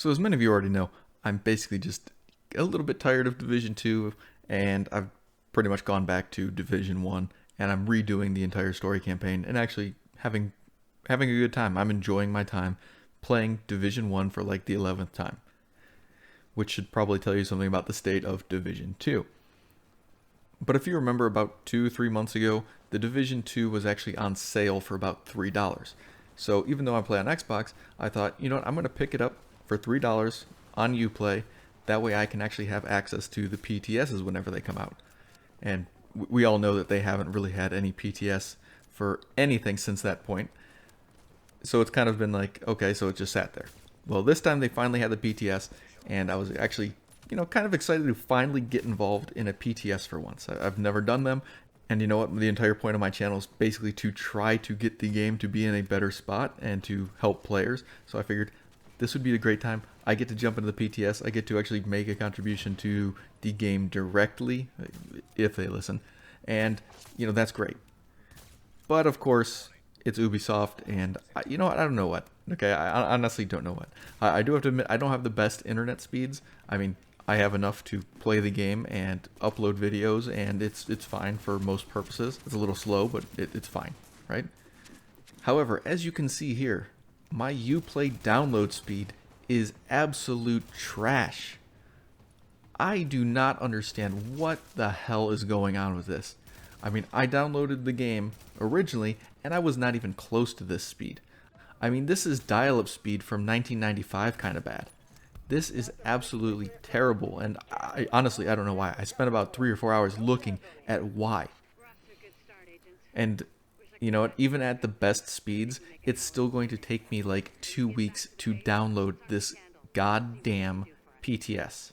So as many of you already know, I'm basically just a little bit tired of Division 2, and I've pretty much gone back to Division 1, and I'm redoing the entire story campaign and actually having a good time. I'm enjoying my time playing Division 1 for like the 11th time, which should probably tell you something about the state of Division 2. But if you remember, about 2-3 months ago, the Division 2 was actually on sale for about $3. So even though I play on Xbox, I thought, you know what, I'm going to pick it up for $3 on Uplay. That way I can actually have access to the PTSs whenever they come out. And we all know that they haven't really had any PTS for anything since that point. So it's kind of been like, okay, so it just sat there. Well, this time they finally had the PTS, and I was actually, kind of excited to finally get involved in a PTS for once. I've never done them, and you know what? The entire point of my channel is basically to try to get the game to be in a better spot and to help players. So I figured this would be a great time. I get to jump into the PTS. I get to actually make a contribution to the game directly, if they listen. And, that's great. But, of course, it's Ubisoft, and you know what? I don't know what. Okay, I honestly don't know what. I do have to admit, I don't have the best internet speeds. I mean, I have enough to play the game and upload videos, and it's fine for most purposes. It's a little slow, but it's fine, right? However, as you can see here, my Uplay download speed is absolute trash. I do not understand what the hell is going on with this. I mean, I downloaded the game originally, and I was not even close to this speed. I mean, this is dial-up speed from 1995 kind of bad. This is absolutely terrible, and honestly, I don't know why. I spent about 3 or 4 hours looking at why. And, you know what, even at the best speeds, it's still going to take me like 2 weeks to download this goddamn PTS.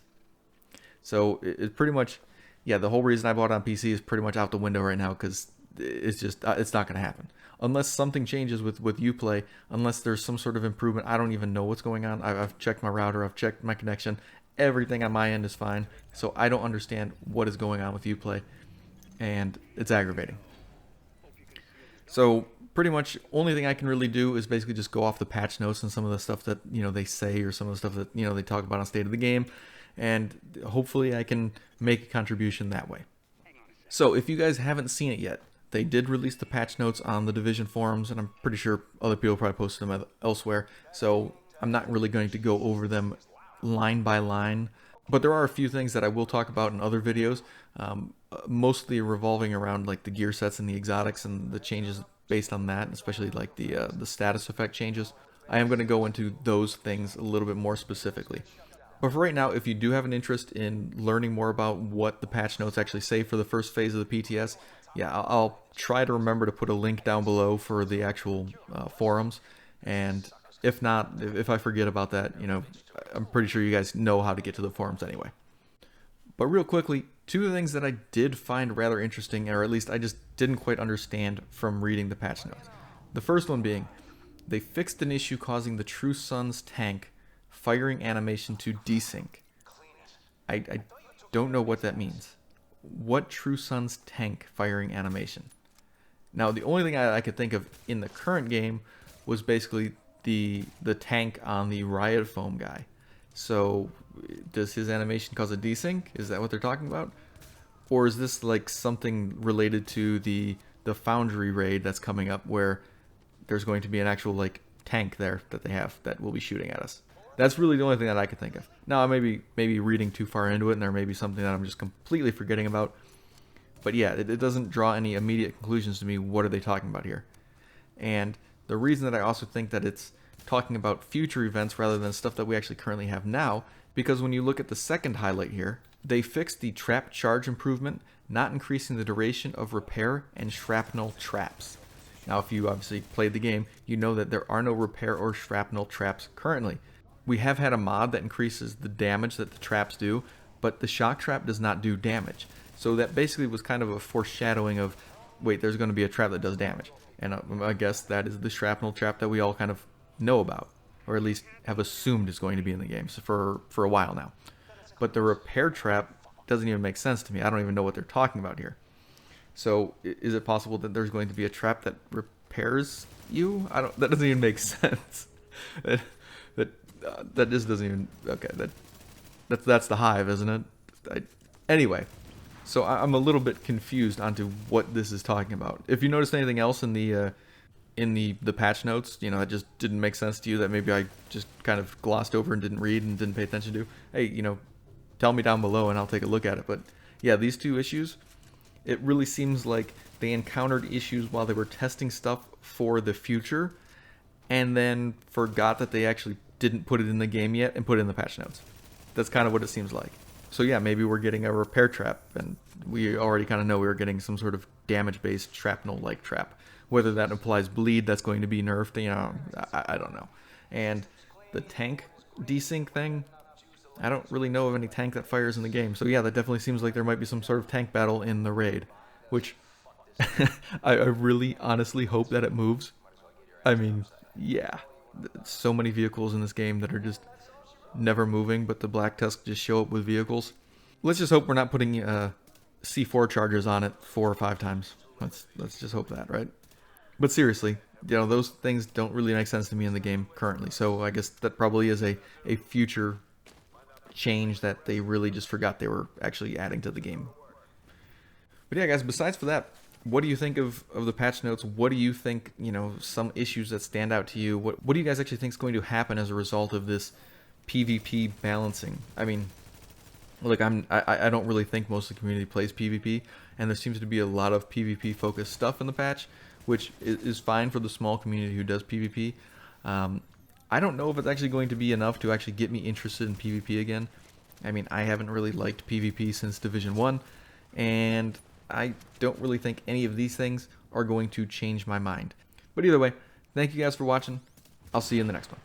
So, it pretty much, yeah, the whole reason I bought it on PC is pretty much out the window right now, because it's just, it's not going to happen. Unless something changes with Uplay, unless there's some sort of improvement, I don't even know what's going on. I've checked my router, I've checked my connection, everything on my end is fine. So I don't understand what is going on with Uplay, and it's aggravating. So pretty much only thing I can really do is basically just go off the patch notes and some of the stuff that they say, or some of the stuff that they talk about on State of the Game, and hopefully I can make a contribution that way. So if you guys haven't seen it yet, they did release the patch notes on the Division forums, and I'm pretty sure other people probably posted them elsewhere, so I'm not really going to go over them line by line. But there are a few things that I will talk about in other videos, mostly revolving around like the gear sets and the exotics and the changes based on that, especially like the status effect changes. I am going to go into those things a little bit more specifically. But for right now, if you do have an interest in learning more about what the patch notes actually say for the first phase of the PTS, yeah, I'll try to remember to put a link down below for the actual forums. And if not, if I forget about that, I'm pretty sure you guys know how to get to the forums anyway. But real quickly, 2 things that I did find rather interesting, or at least I just didn't quite understand from reading the patch notes. The first one being, they fixed an issue causing the True Sun's tank firing animation to desync. I don't know what that means. What True Sun's tank firing animation? Now, the only thing I could think of in the current game was basically the tank on the Riot Foam guy. So, does his animation cause a desync? Is that what they're talking about? Or is this like something related to the Foundry raid that's coming up, where there's going to be an actual like tank there that they have that will be shooting at us? That's really the only thing that I could think of. Now, I may be reading too far into it, and there may be something that I'm just completely forgetting about. But yeah, it doesn't draw any immediate conclusions to me. What are they talking about here? And the reason that I also think that it's talking about future events rather than stuff that we actually currently have now, because when you look at the second highlight here, they fixed the trap charge improvement, not increasing the duration of repair and shrapnel traps. Now, if you obviously played the game, you know that there are no repair or shrapnel traps currently. We have had a mod that increases the damage that the traps do, but the shock trap does not do damage. So that basically was kind of a foreshadowing of, wait, there's going to be a trap that does damage. And I guess that is the shrapnel trap that we all kind of know about, or at least have assumed is going to be in the game for a while now. But the repair trap doesn't even make sense to me. I don't even know what they're talking about here. So is it possible that there's going to be a trap that repairs you? That doesn't even make sense. that That just doesn't even... Okay, that's the hive, isn't it? Anyway, so I'm a little bit confused onto what this is talking about. If you noticed anything else in the patch notes, you know, that just didn't make sense to you, that maybe I just kind of glossed over and didn't read and didn't pay attention to, hey, you know, tell me down below and I'll take a look at it. But yeah, these two issues, it really seems like they encountered issues while they were testing stuff for the future and then forgot that they actually didn't put it in the game yet and put it in the patch notes. That's kind of what it seems like. So yeah, maybe we're getting a repair trap, and we already kind of know we were getting some sort of damage-based shrapnel-like trap. Whether that implies bleed, that's going to be nerfed, you know, I don't know. And the tank desync thing, I don't really know of any tank that fires in the game. So yeah, that definitely seems like there might be some sort of tank battle in the raid, which I really honestly hope that it moves. I mean, yeah, so many vehicles in this game that are just never moving, but the Black Tusk just show up with vehicles. Let's just hope we're not putting C4 chargers on it 4 or 5 times. Let's just hope that, right? But seriously, you know, those things don't really make sense to me in the game currently. So I guess that probably is a future change that they really just forgot they were actually adding to the game. But yeah, guys, besides for that, what do you think of the patch notes? What do you think, you know, some issues that stand out to you? What do you guys actually think is going to happen as a result of this PvP balancing? I mean, like I don't really think most of the community plays PvP, and there seems to be a lot of PvP focused stuff in the patch, which is fine for the small community who does PvP. I don't know if it's actually going to be enough to actually get me interested in PvP again. I mean, I haven't really liked PvP since Division 1, and I don't really think any of these things are going to change my mind. But either way, thank you guys for watching. I'll see you in the next one.